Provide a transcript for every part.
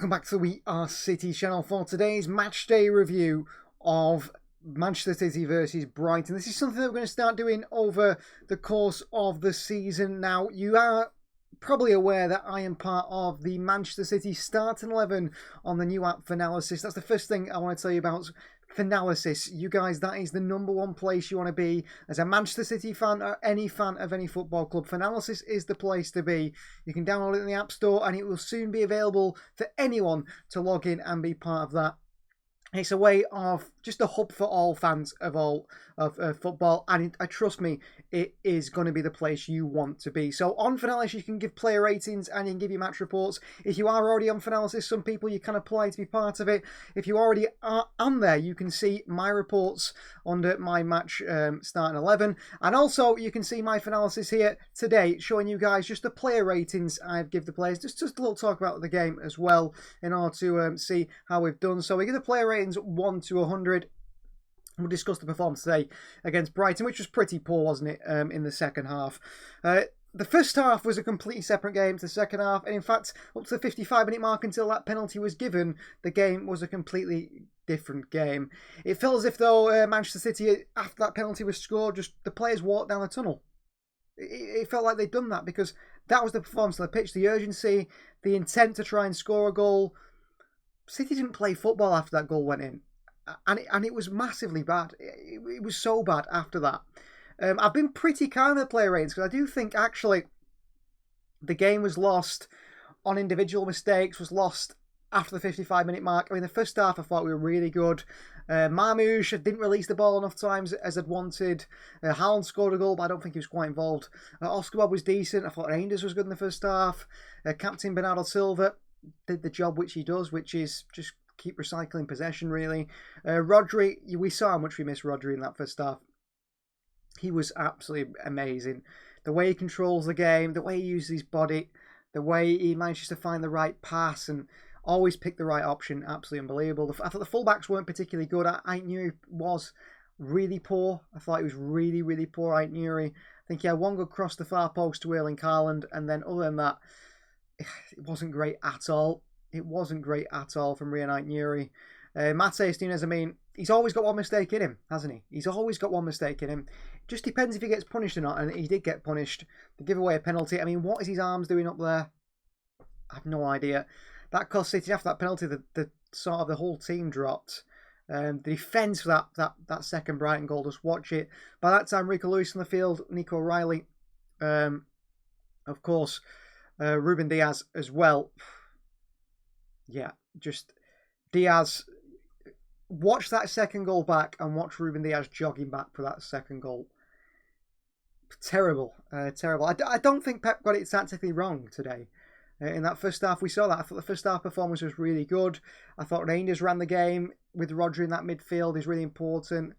welcome back to the We Are City channel for today's match day review of Manchester City versus Brighton. This is something that we're going to start doing over the course of the season. Now, you are probably aware that I am part of the Manchester City starting 11 on the new app Finalysis. That's the first thing I want to tell you about. Finalysis, you guys, that is the #1 place you want to be as a Manchester City fan or any fan of any football club. Finalysis is the place to be. You can download it in the App Store and it will soon be available for anyone to log in and be part of that. It's a way of just a hub for all fans of football, and trust me, it is going to be the place you want to be. So on Finalysis, you can give player ratings and you can give your match reports. If you are already on Finalysis, some people you can apply to be part of it. If you already are on there, you can see my reports under my match starting 11, and also you can see my Finalysis here today, showing you guys just the player ratings I've given the players. Just a little talk about the game as well, in order to see how we've done. So we give the player ratings 1 to 100. We'll discuss the performance today against Brighton, which was pretty poor, wasn't it, in the second half. The first half was a completely separate game to the second half, and in fact, up to the 55-minute mark until that penalty was given, the game was a completely different game. It felt as if, though, Manchester City, after that penalty was scored, just the players walked down the tunnel. It felt like they'd done that because that was the performance on the pitch, the urgency, the intent to try and score a goal. City didn't play football after that goal went in, and it was massively bad. It was so bad after that. I've been pretty kind with the player ratings because I do think actually the game was lost on individual mistakes, was lost after the 55-minute mark. I mean, the first half I thought we were really good. Marmoush didn't release the ball enough times as I'd wanted. Haaland scored a goal, but I don't think he was quite involved. Oscar Bob was decent. I thought Reinders was good in the first half. Captain Bernardo Silva did the job which he does, which is just keep recycling possession, really. Rodri, we saw how much we missed Rodri in that first half. He was absolutely amazing. The way he controls the game, the way he uses his body, the way he manages to find the right pass and always pick the right option, absolutely unbelievable. I thought the fullbacks weren't particularly good. I knew he was really poor. I thought he was really, really poor, Ait-Nouri. I think he had one good cross to far post to Erling Haaland, and then other than that, it wasn't great at all. It wasn't great at all from Rian Ait-Nouri. Matheus Nunes, I mean, he's always got one mistake in him, hasn't he? He's always got one mistake in him. It just depends if he gets punished or not, and he did get punished. To give away a penalty, I mean, what is his arms doing up there? I have no idea. That cost City, after that penalty, the sort of the whole team dropped. The defence for that second Brighton goal, just watch it. By that time, Rico Lewis on the field, Nico Riley, of course, Ruben Diaz as well. Yeah, just Diaz. Watch that second goal back and watch Ruben Diaz jogging back for that second goal. Terrible, terrible. I don't think Pep got it tactically wrong today. In that first half, we saw that. I thought the first half performance was really good. I thought Reinders ran the game with Rodri in that midfield is really important.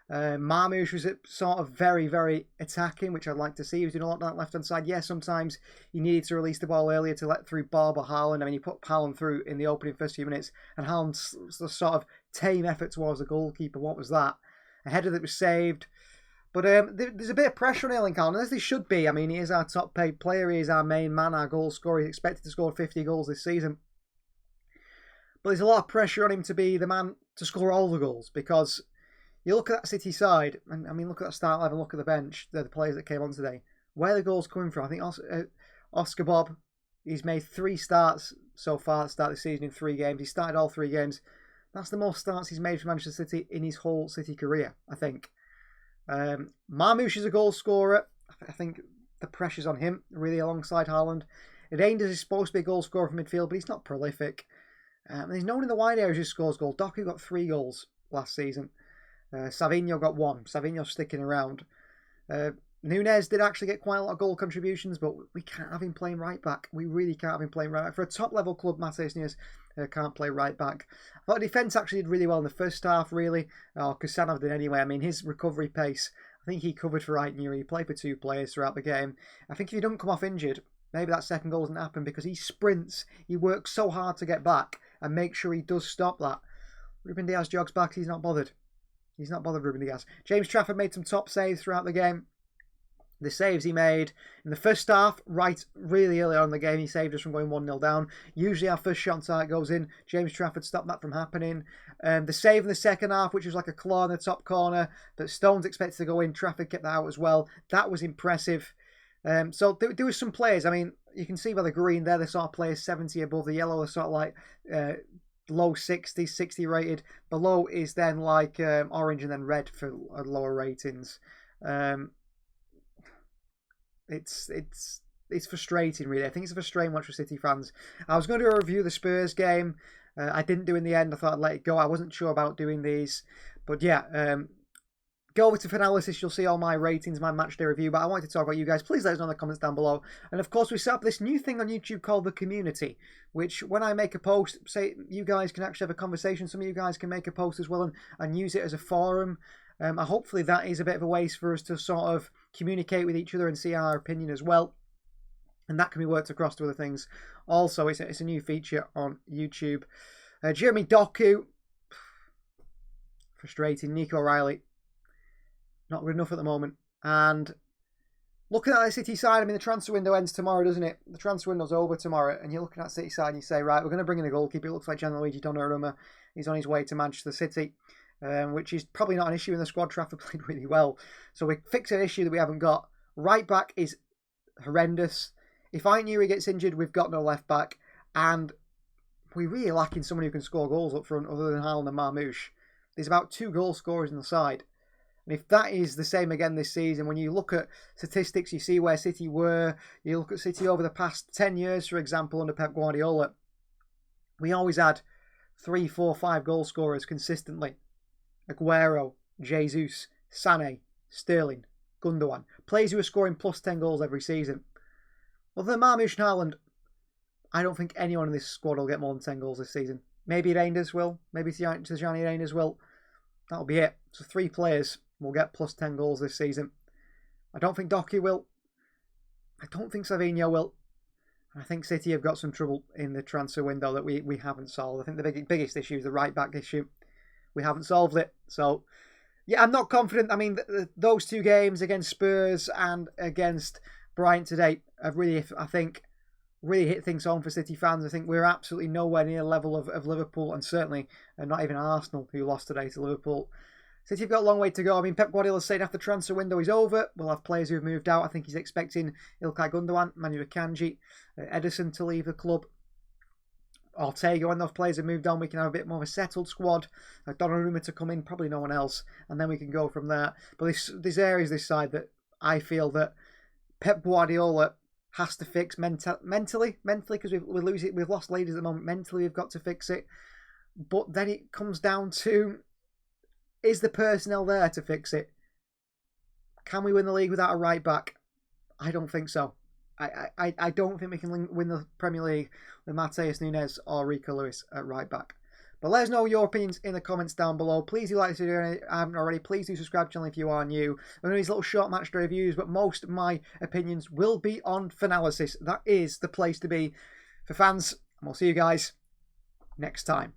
Marmoush was sort of very, very attacking, which I'd like to see. He was doing a lot on that left-hand side. Yeah, sometimes he needed to release the ball earlier to let through Barber Haaland. I mean, he put Haaland through in the opening first few minutes, and Haaland's sort of tame effort towards the goalkeeper. What was that? A header that was saved. But there's a bit of pressure on Erling Haaland, as there should be. I mean, he is our top-paid player. He is our main man, our goal scorer. He's expected to score 50 goals this season. But there's a lot of pressure on him to be the man to score all the goals, because you look at that City side, and I mean, look at that start 11, look at the bench, the players that came on today. Where are the goals coming from? I think Oscar Bob, he's made 3 starts so far at the start of the season in 3 games. He started all 3 games. That's the most starts he's made for Manchester City in his whole City career, I think. Marmoush is a goal scorer. I think the pressure's on him, really, alongside Haaland. Reinders is supposed to be a goal scorer from midfield, but he's not prolific. There's no one in the wide areas who scores goals. Doku got 3 goals last season. Savinho got 1. Savinho's sticking around. Nunes did actually get quite a lot of goal contributions, but we can't have him playing right back. We really can't have him playing right back. For a top-level club, Matheus Nunes can't play right back. I thought defence actually did really well in the first half, really. Kusanov did anyway. I mean, his recovery pace, I think he covered for Ait-Nouri. He played for 2 players throughout the game. I think if he doesn't come off injured, maybe that second goal doesn't happen, because he sprints. He works so hard to get back and make sure he does stop that. Ruben Diaz jogs back. He's not bothered. He's not bothered, Ruben Diaz. James Trafford made some top saves throughout the game. The saves he made in the first half, right really early on in the game, he saved us from going 1-0 down. Usually our first shot on target goes in. James Trafford stopped that from happening. The save in the second half, which was like a claw in the top corner, that Stones expected to go in. Trafford kept that out as well. That was impressive. So there was some players. I mean, you can see by the green there, the sort of players 70 above. The yellow are sort of like low 60s, 60 rated. Below is then like orange and then red for lower ratings. It's frustrating, really. I think it's a frustrating watch for City fans. I was going to do a review of the Spurs game. I didn't do in the end. I thought I'd let it go. I wasn't sure about doing these. But yeah, go over to Finalysis. You'll see all my ratings, my match day review. But I wanted to talk about you guys. Please let us know in the comments down below. And of course, we set up this new thing on YouTube called the community, which when I make a post, say you guys can actually have a conversation. Some of you guys can make a post as well and use it as a forum. Hopefully that is a bit of a way for us to sort of communicate with each other and see our opinion as well. And that can be worked across to other things. Also, it's a new feature on YouTube. Jeremy Doku, frustrating. Nico O'Reilly, not good enough at the moment. And looking at the City side, I mean, the transfer window ends tomorrow, doesn't it? The transfer window's over tomorrow, and you're looking at City side and you say, right, we're going to bring in a goalkeeper. It looks like Gianluigi Donnarumma. He's on his way to Manchester City. Which is probably not an issue in the squad. Trafford played really well. So we fix an issue that we haven't got. Right back is horrendous. If I knew he gets injured, we've got no left back. And we're really lacking someone who can score goals up front other than Haaland and Marmoush. There's about 2 goal scorers in the side. And if that is the same again this season, when you look at statistics, you see where City were. You look at City over the past 10 years, for example, under Pep Guardiola. We always had 3, 4, 5 goal scorers consistently. Aguero, Jesus, Sané, Sterling, Gundogan. Players who are scoring plus 10 goals every season. Other than Marmoush and Haaland, I don't think anyone in this squad will get more than 10 goals this season. Maybe Reinders will. Maybe Tijani Reinders will. That'll be it. So 3 players will get plus 10 goals this season. I don't think Doku will. I don't think Savinho will. I think City have got some trouble in the transfer window that we haven't solved. I think the biggest issue is the right back issue. We haven't solved it. So, yeah, I'm not confident. I mean, those 2 games against Spurs and against Brighton today have really, I think, really hit things home for City fans. I think we're absolutely nowhere near the level of Liverpool, and certainly not even Arsenal, who lost today to Liverpool. City have got a long way to go. I mean, Pep Guardiola said after the transfer window is over, we'll have players who have moved out. I think he's expecting Ilkay Gundogan, Manu Akanji, Ederson to leave the club. Ortega, when those players have moved on, we can have a bit more of a settled squad. Donnarumma to come in, probably no one else, and then we can go from there. But there's areas this side that I feel that Pep Guardiola has to fix mentally, because we've lost leaders at the moment. Mentally, we've got to fix it. But then it comes down to, is the personnel there to fix it? Can we win the league without a right back? I don't think so. I don't think we can win the Premier League with Matheus Nunes or Rico Lewis at right back. But let us know your opinions in the comments down below. Please do like this video if you haven't already. Please do subscribe to the channel if you are new. I'm doing these little short match day reviews, but most of my opinions will be on Finalysis. That is the place to be for fans. And we'll see you guys next time.